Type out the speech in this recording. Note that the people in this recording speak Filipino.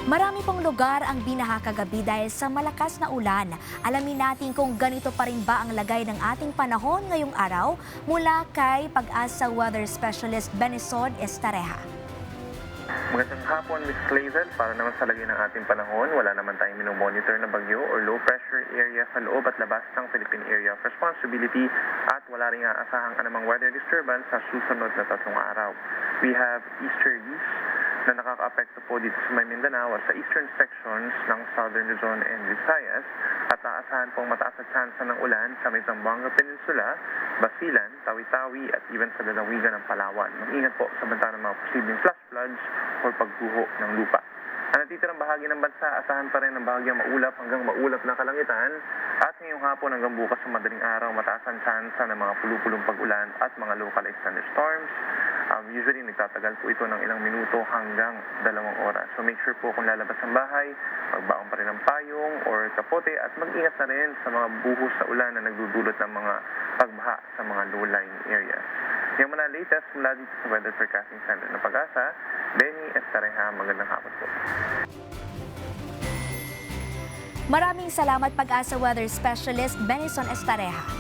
Marami pong lugar ang binaha kagabi dahil sa malakas na ulan. Alamin natin kung ganito pa rin ba ang lagay ng ating panahon ngayong araw mula kay Pag-asa Weather Specialist Benison Estareja. Magandang hapon, Ms. Clazel. Para naman sa lagay ng ating panahon, wala naman tayong minomonitor na bagyo or low pressure area sa loob at labas ng Philippine Area of Responsibility at wala rin aasahang anumang weather disturbance sa susunod na 3 araw. We have easterlies na nakaka-apekto po dito sa Mindanao at sa eastern sections ng Southern Luzon and Visayas at aasahan pong mataas na tsansa ng ulan sa may Zamboanga Peninsula, Basilan, Tawi-Tawi at even sa lalawigan ng Palawan. Mag-ingat po sa banta ng mga posibleng flash floods o pagguho ng lupa. Ang natitirang bahagi ng bansa, asahan pa rin ang bahagyang maulap hanggang maulap na kalangitan at ngayong hapon hanggang bukas sa madaling araw, mataas ang tsansa ng mga pulupulong pag-ulan at mga localized thunderstorms. Usually, nagtatagal po ito ng ilang minuto hanggang 2 oras. So make sure po kung lalabas ang bahay, magbaon pa rin ng payong or kapote at mag-ingat na rin sa mga buhos sa ulan na nagdudulot ng mga pagbaha sa mga low-lying areas. Yung mga latest mula dito sa Weather Forecasting Center ng Pag-asa, Benny Estareja, magandang hapon po. Maraming salamat Pag-asa Weather Specialist Benison Estareja.